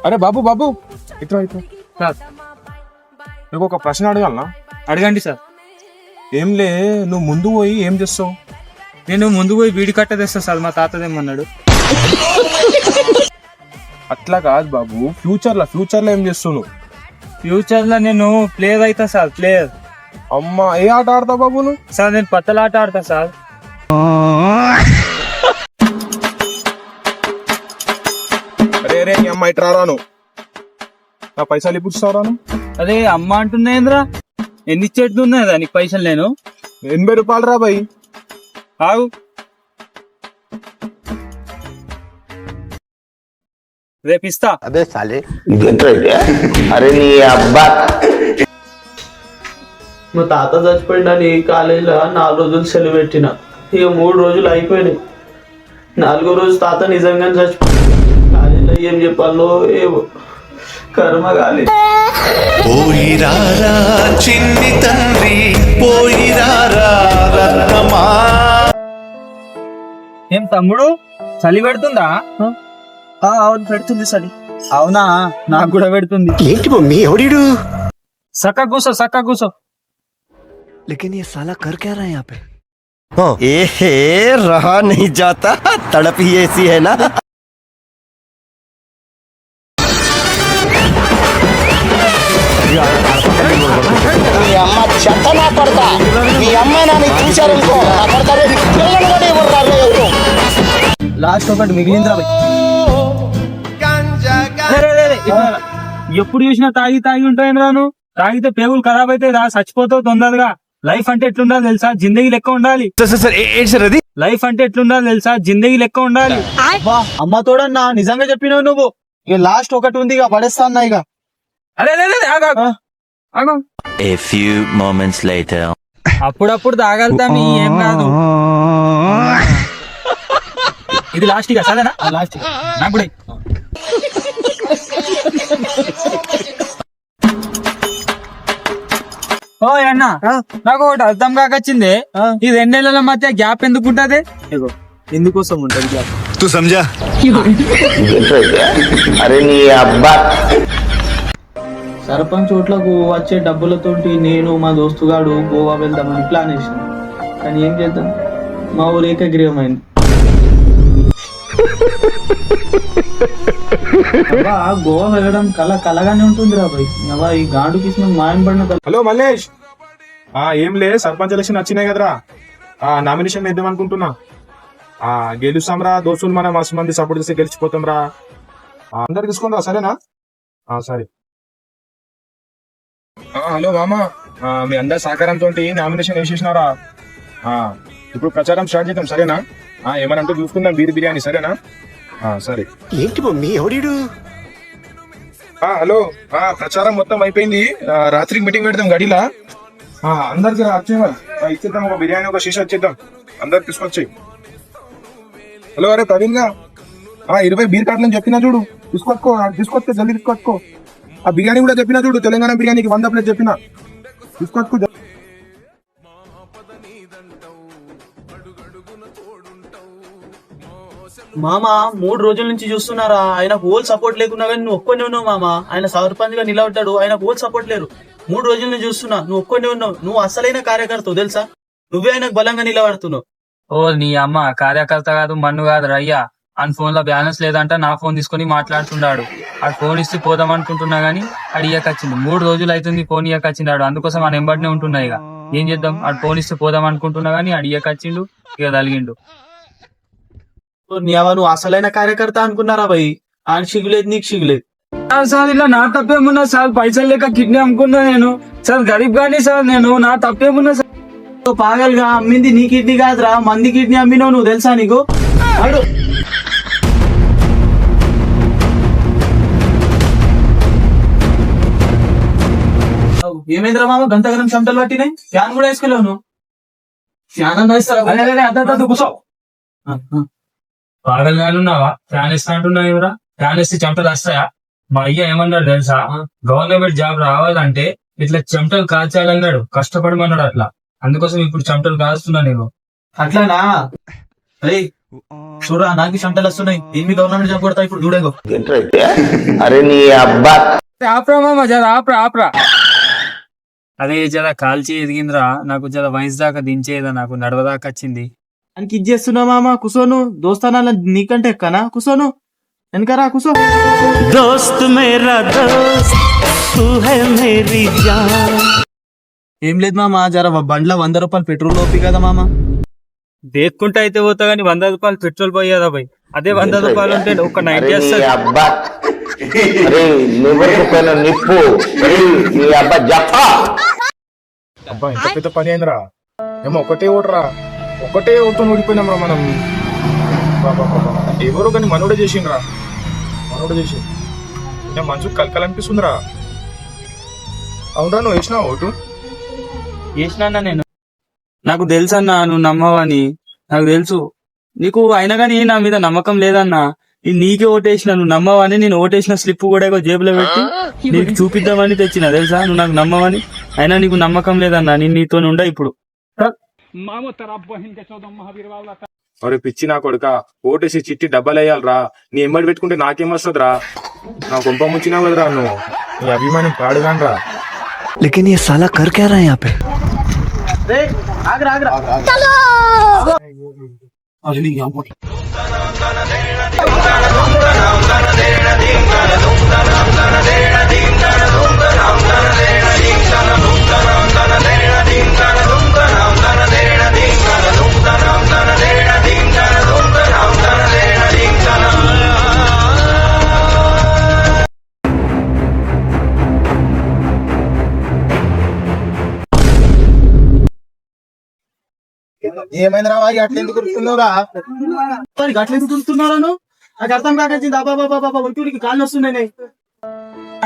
అరే బాబు బాబు ఇట్లా ఇట్లా సార్ నీకు ఒక ప్రశ్న అడగాలనా? అడగండి సార్. ఏం లే, నువ్వు ముందు పోయి ఏం చేస్తావు? నేను ముందు పోయి వీడి కట్ట తెస్తా సార్, మా తాతదేమన్నాడు. అట్లా కాదు బాబు, ఫ్యూచర్ లో ఏం చేస్తావు నువ్వు? ఫ్యూచర్ లో నేను ప్లేయర్ అవుతా సార్, ప్లేయర్. అమ్మా, ఏ ఆట ఆడతావు బాబు నువ్వు? సార్ నేను పత్తల ఆట ఆడతా సార్. అరే రే నీ అమ్మ ఇట్రా రాను, నా పైసలు ఇప్పుడు ఇస్తావు రాను? అదే అమ్మ అంటున్నాయింద్రా, ఎన్ని చెట్లు ఉన్నాయి దానికి పైసలు? నేను 80 రూపాయలు రా బాయ్. ఆగు, రేపు ఇస్తా. అదే సాలే అరే నీ అబ్బా. మా తాత చచ్చిపోయిందని కాలేజీలో 4 రోజులు సెలవు పెట్టిన. ఇక 3 రోజులు అయిపోయినాయి. 4వ రోజు తాత నిజంగానే చచ్చిపోయింది. కాలేజీలో ఏం చెప్పాలో ఏవో కర్మ కాలేదు. పోయిరారా చిన్ని తండ్రి, పోయిరారా రత్నమా. ఏం తమ్ముడు, చలి పెడుతుందా? అవును, పెడుతుంది సరి. అవునా, నాకు కూడా పెడుతుంది. ఏంటి మమ్మీ ఎవడీడు? సక్క కూసో. लेकिन ये साला कर क्या रहा है यहाँ पे? ए रहा नहीं जाता, तड़प ही ऐसी है ना. మీ అమ్మ చెత్త నా పడతా. మీ అమ్మ నాని చూశారనుకో నా పడతారు. పిల్లలు కూడా ఎవరు రాలే ఎవరు. లాస్ట్ ఒకటి మిగిలిందిరా భయ్. ఎప్పుడు చూసినా తాగి ఉంటాయని రాను. తాగితే పేగులు ఖరాబ్ అయితే రా, చచ్చిపోతావు తొందరగా. లైఫ్ అంటే ఎట్లుండాలి తెలుసా? జిందగీ లెక్క ఉండాలి. లైఫ్ అంటే ఎట్లుండాలి తెలుసా? జిందగీ లెక్క ఉండాలి. అమ్మ తోడన్నా, నిజంగా చెప్పినావు నువ్వు. ఇక లాస్ట్ ఒకటి ఉంది, ఇక పడేస్తా అన్నా. ఇక అరే ఆగు. A few moments later. అప్పుడప్పుడు తాగలుగుతాం, ఏం కాదు. ఇది లాస్ట్ ఇక, సరేనా? లాస్ట్ నాకు కూడా ఓ అన్న, నాకు ఒకటి అర్థం కాకొచ్చింది. ఈ 2 నెలల మధ్య గ్యాప్ ఎందుకు ఉంటది? ఎందుకోసం ఉంటది గ్యాప్? तू समझा? అరే నీ అబ్బా. సర్పంచ్ ఓట్లకు వచ్చే డబ్బులతోటి నేను మా దోస్తుగాడు గోవా వెళ్దామని ప్లాన్ వేసాను. కానీ ఏం చేద్దాం, మా ఊరు ఏకగ్రీవమైంది. అబ్బా, గోవా వెళ్ళడం కలగానే ఉంటుంది రా భయ్. అబ్బా, ఈ గాండు కిస్మ మాయం పడిన హలో మల్లేష్, ఏం లే, సర్పంచ్ ఎలక్షన్ వచ్చినాయి కదరా, నామినేషన్ వేద్దాం అనుకుంటున్నా. గెలుస్తాంరా, దోస్తులు మనం మస్తు మంది సపోర్ట్ చేస్తే గెలిచిపోతాం రా. అందరు తీసుకుందా, సరేనా? సరే. హలో మామ, మీ అందరి సహకారంతో నామినేషన్ వేసేసినారా. ఇప్పుడు ప్రచారం స్టార్ట్ చేద్దాం, సరేనా? ఏమనంటూ చూసుకుందాం, బిర్యానీ, సరేనా? సరే. ఏంటి మమ్మీ ఎవడీడు? హలో, ప్రచారం మొత్తం అయిపోయింది. రాత్రికి మీటింగ్ పెడదాం గడిలా. అందరికి వచ్చేవాళ్ళు ఇచ్చేద్దాం, ఒక బిర్యానీ ఒక షీషా ఇచ్చేద్దాం, అందరికి తీసుకొచ్చి. హలో, అరే ప్రవీణ్ గా 20 బీర్ కార్డులని చెప్పినా చూడు, తీసుకొస్తే జల్దీ తీసుకొచ్చుకో. ఆ బిర్యానీ కూడా చెప్పినా చూడు, తెలంగాణ బిర్యానీకి 100 ప్లేట్ చెప్పినా, తీసుకొచ్చుకో. మామ 3 రోజుల నుంచి చూస్తున్నారా, ఆయన హోల్ సపోర్ట్ లేకున్నా కానీ నువ్వు ఒక్కనే ఉన్నావు మామ. ఆయన సర్పంచ్ గా నిలబడ్డాడు, ఆయన హోల్ సపోర్ట్ లేరు. 3 రోజుల నుంచి చూస్తున్నా, నువ్వు ఒక్కనే ఉన్నావు. నువ్వు అసలైన కార్యకర్తవు తెలుసా? నువ్వే ఆయనకు బలంగా నిలబడుతున్నావు. ఓ నీ అమ్మ, కార్యకర్త కాదు, మన్ను కాదు రయ్యా. ఆయన ఫోన్ లో బ్యాలెన్స్ లేదంట, నా ఫోన్ తీసుకుని మాట్లాడుతున్నాడు. ఆ ఫోన్ ఇస్తే పోదాం అనుకుంటున్నా గానీ ఆడు ఇయ్యకొచ్చింది. 3 రోజులు అవుతుంది ఫోన్ ఇయ్యకొచ్చిండాడు, అందుకోసం ఆ నెంబర్నే ఉంటున్నాయి. ఇక ఏం చేద్దాం, ఆడు ఫోన్ ఇస్తే పోదాం అనుకుంటున్నా గానీ ఆడు ఇయ్యకొచ్చిండు, ఇక తలిగిండు. నువ్వు అసలైన కార్యకర్త అనుకున్నారా భయ్? ఆయన సిగ్గులేదు, నీకు సిగ్గులేదు. సార్ ఇలా నా తప్పేమున్నా సార్? పైసలు లేక కిడ్నీ అమ్ముకున్నా నేను సార్, గరీబ్ గానీ సార్, నేను నా తప్పేమున్నా సార్? పాగల్గా అమ్మింది నీ కిడ్నీ కాదురా, మంది కిడ్నీ అమ్మినావు, నువ్వు తెలుసా నీకు? అడు ఏమైందిరా మామ, గంతగరం చెమటలు పట్టినాయి. ఫ్యాన్ కూడా వేసుకోలేవు నువ్వు. ఫ్యాన్ అన్నా ఇస్తారా? కూర్చో. పాగల్ గాలు ఉన్నావా? ఫ్యాన్ ఇస్తా అంటున్నావు ఎవరా? ఫ్యాన్ ఇస్తే చెమటలు వస్తాయా? మా అయ్య ఏమన్నాడు తెలుసా? గవర్నమెంట్ జాబ్ రావాలంటే ఇట్లా చెమటలు కాల్చాలన్నాడు, కష్టపడమన్నాడు. అట్లా అందుకోసం ఇప్పుడు చెమటలు కాస్తున్నా నేను. అట్లానా? చూడరా నాకు సంటలు వస్తున్నాయి ఏమి గవర్నమెంట్ జాబ్ కొడతా ఇప్పుడు చూడేగో అరే నీ అబ్బా ఆప్రా మామ జర ఆప్రా అదే జర కాల్చి ఎదిగిందిరా నాకు జర వయసు దాకా దించేదా నాకు నడవదాకా వచ్చింది అని ఇది చేస్తున్నా మామ కుసోను దోస్తానా నీకంటే ఎక్కనా కుసోను వెనకరా కుసో दोस्त मेरा दोस्त तू है मेरी जान ఏం లేదు మామ జర బండ్ల 100 రూపాయలు పెట్రోల్ ఓపి కదా మామ దేక్కుంటే అయితే పోతా గానీ 100 రూపాయలు పెట్రోల్ పోయేదా భయ్ అదే 100 రూపాయలు ఉంటే ఒక 90 అరే నీ వస్తుంది అబ్బా అరే నివరికి పోయిన నిప్పు నీ అబ్బా జఫా అబ్బా ఎంత పెద్ద పని అయిందిరా ఏమో ఒకటే ఓటరా ఒకటే ఓటుతో ఓడిపోయినాం రా మనం ఎవరో కానీ మనోడే చేసిండ్రా మనోడే చేసి మంచు కలకలనిపిస్తుందిరా అవునరా నువ్వు వేసినావు ఓటు చేసినా నేను నాకు తెలుసు అన్నా నువ్వు నమ్మవని నాకు తెలుసు నీకు అయినా కానీ నా మీద నమ్మకం లేదన్నా నేను నీకే ఓటేసిన నువ్వు నమ్మవని నేను ఓటేసిన స్లిప్ కూడా ఏదో జేబులో పెట్టి నీకు చూపిద్దామని తెచ్చిన తెలుసా నువ్వు నాకు నమ్మవని అయినా నీకు నమ్మకం లేదన్నా నేను నీతో ఉండ ఇప్పుడు అరే పిచ్చి నా కొడుక ఓటేసి చిట్టి డబ్బలు వేయాలరా నీ ఎమ్మడి పెట్టుకుంటే నాకేం వస్తుందిరా నా కొంప ముచ్చినావు కదరా నువ్వు నీ అభిమానం పాడుగానరా लेकिन ये साला कर क्या रहा है यहाँ पे ఏమైందిరా వారి అట్లా ఎందుకు గుర్తున్నావురా అట్లా ఎందుకు గుర్తున్నారా నాకు అర్థం కాకొచ్చింది అబ్బాబాబా ఒంటికి కాళ్ళు వస్తున్నాయి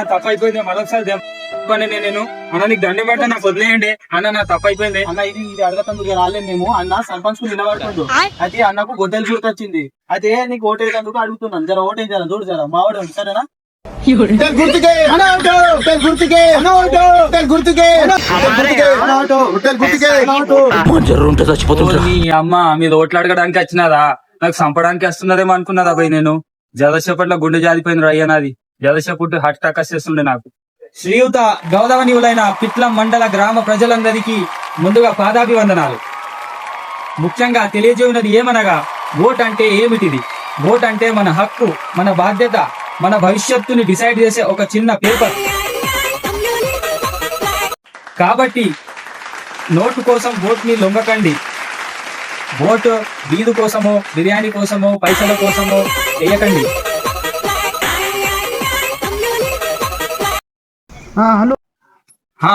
తప్పైపోయింది మరొకసారి చెప్పండి నేను అన్న నీకు దండం పెడతా నాకు వదిలేయండి అన్న నా తప్పైపోయింది అన్న ఇది అడగతందుకు రాలేదు మేము అన్న సర్పంచ్ కు నిలబడుతుండు అయితే అన్నకు గొడ్డలు గుర్తొచ్చింది అయితే నీకు ఓటేసేందుకు అడుగుతున్నాను జర ఓటేసారా చూడు జర మావాడు సరేనా నీ అమ్మ మీద ఓట్లు అడగడానికి వచ్చినారా నాకు చంపడానికి వస్తున్నారేమో అనుకున్నదా భయ్ నేను జలసేపట్లో గుండె జారిపోయింది అయ్యా నాది జలసేపట్టు హార్ట్ అటాక్ వచ్చేస్తుండే నాకు శ్రీయుత గౌరవనీయులైన పిట్లం మండల గ్రామ ప్రజలందరికీ ముందుగా పాదాభివందనాలు ముఖ్యంగా తెలియజేయున్నది ఏమనగా ఓట్ అంటే ఏమిటిది ఓట్ అంటే మన హక్కు మన బాధ్యత మన భవిష్యత్తుని డిసైడ్ చేసే ఒక చిన్న పేపర్ కాబట్టి నోటు కోసం ఓట్ని లొంగకండి ఓటు బీదు కోసమో బిర్యానీ కోసమో పైసల కోసమో వేయకండి హలో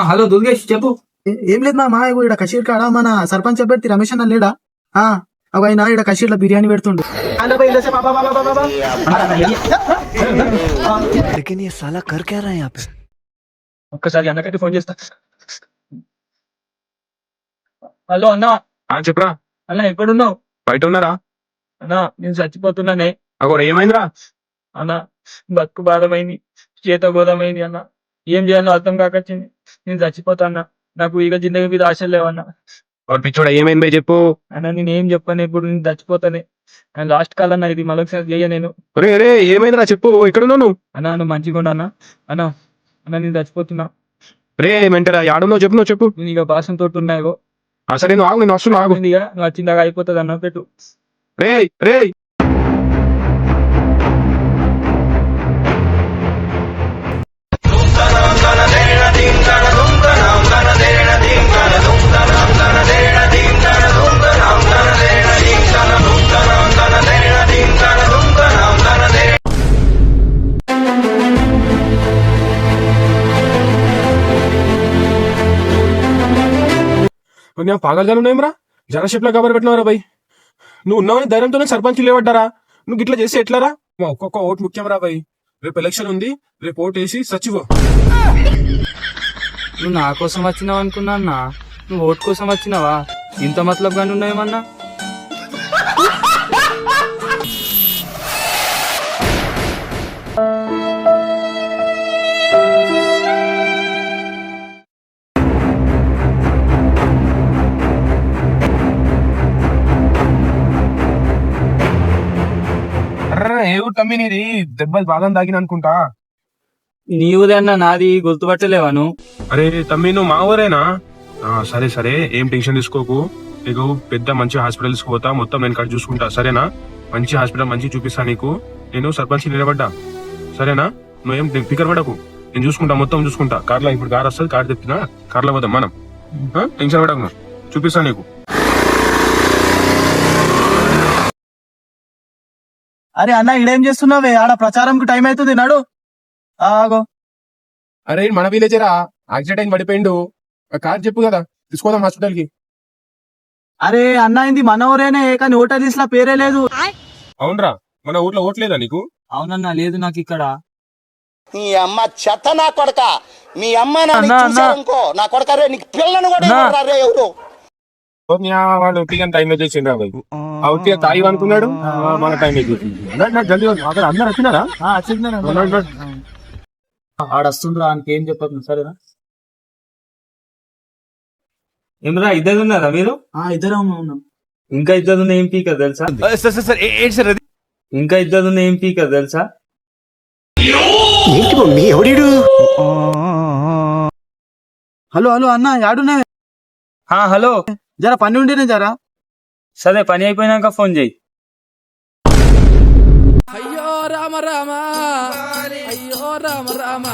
హలో దుర్గేష్ చెప్పు ఏం లేదు మా ఇక్కడ కషీర్ కాడ మన సర్పంచ్ అభ్యర్థి రమేష్ అన్న లేడా ఒక ఆయన ఇక్కడ కషీర్లో బిర్యానీ పెడుతుండు लेकिन ये साला कर क्या रहा है यहाँ पे ఒక్కసారి అన్నకైతే ఫోన్ చేస్తా హలో అన్నా చెప్పరా అన్న ఎక్కడున్నావు బయట ఉన్నారా అన్నా నేను చచ్చిపోతున్నానే అక్కడ ఏమైందిరా అన్న బతుకు బాధమైంది చేత గోదమైంది అన్న ఏం చేయాలో అర్థం కాకొచ్చింది నేను చచ్చిపోతాన్నా నాకు ఇక జిందగీ మీద ఆశలు లేవన్నా పిచ్చోడా ఏమైంది భయ్ చెప్పు అన్న నేను ఏం చెప్పాను ఇప్పుడు నేను చచ్చిపోతానే లాస్ట్ కాల్ అన్న ఇది మరొకసారి చెయ్య నేను అరే ఏమైందిరా చెప్పు ఎక్కడ ఉన్నావు నువ్వు అన్నా నువ్వు మంచిగా ఉన్నా అన్న నేను చచ్చిపోతున్నా రే మెంటరా యాడున్నావు చెప్పు నువ్వు చెప్పు నేను ఇక భాషం తోటి ఉన్నాయో అసలు నువ్వు ఆగు నేను వస్తున్నా ఆగు ఇక నువ్వు వచ్చిందాక అయిపోతుంది అన్న పెట్టు రే రే కొంచెం పాగలుగా ఉన్నాయేమ్రా జనషిప్ లో కబర్ పెట్టినవరా భయ్ నువ్వు ఉన్నావని ధైర్యంతోనే సర్పంచ్ లేవడ్డారా నువ్వు ఇట్లా చేసి ఎట్లారా ఒక్కొక్క ఓటు ముఖ్యం రా భయ్ రేపు ఎలక్షన్ ఉంది రేపు ఓటు వేసి సచివో నువ్వు నా కోసం వచ్చినావు అనుకున్నా అన్న నువ్వు ఓటు కోసం వచ్చినావా ఇంత మతలబ్ గాని ఉన్నాయేమన్నా ఏ ఊరు తమ్మి నీది? దెబ్బలు బాగా తాగిన అనుకుంటా. నీవుదే అన్న, నాది గుర్తుపట్టలేవాను. అరే తమ్మి నువ్వు మా ఊరేనా? సరే సరే, ఏం టెన్షన్ తీసుకోకు. నీకు పెద్ద మంచి హాస్పిటల్స్ పోతా, మొత్తం నేను ఇక్కడ చూసుకుంటా, సరేనా? మంచి హాస్పిటల్ మంచి చూపిస్తా నీకు. నేను సర్పంచ్ నిలబడ్డా, సరేనా? నువ్వేం ఫికర్ పడకు, నేను చూసుకుంటా, మొత్తం చూసుకుంటా. కార్లో ఇప్పుడు కార్ వస్తుంది, కార్ తెప్పినా కార్లో పోదాం మనం. టెన్షన్ పడకు, నువ్వు చూపిస్తా నీకు. అరే అన్న ఇడేం చేస్తున్నావే? ఆడ ప్రచారంకి టైం అవుతుంది, నడు. ఆగో. అరే మన విలేజరా, యాక్సిడెంట్ అయిన పడిపోయిండు. కార్ చెప్పు కదా, తీసుకోదాం హాస్పిటల్ కి. అరే అన్న అయింది మన ఊరేనే, కానీ ఓటర్ లిస్ట్ లో పేరే లేదు. అవునరా, మన ఊర్లో ఓట్లేదా నీకు? అవునన్నా, లేదు నాకు ఇక్కడ. నీ అమ్మ చెత్త నా కొడక, మీ అమ్మ నాని చూసారనుకో నా కొడక రే, నీకు పిల్లను కూడా ఇవ్వరా రే ఎవరు. వాళ్ళు ఒట్టిగా టైం చేసిండ్రా, అవుతే తాయి అనుకున్నాడు, మన టైం జల్దీ అక్కడ అందరు వచ్చినారా? ఆడొస్తుండ్రా, ఏం చెప్పదు, సరేనా? ఏమరా ఇద్దరు ఉన్నారా మీరు? ఇద్దరం ఉన్నాం. ఇంకా ఇద్దరు ఉన్న ఏం పీకర్ తెలుసా? ఇంకా ఇద్దరు ఉన్న ఏం పీకర్ తెలుసా? ఏంటి మమ్మీ ఎవడీడు? హలో హలో అన్న, యాడున్నా? హలో, జర పని ఉండేనే జరా. సరే, పని అయిపోయినాక ఫోన్ చేయి. అయ్యో రామ రామ, అయ్యో రామ రామ.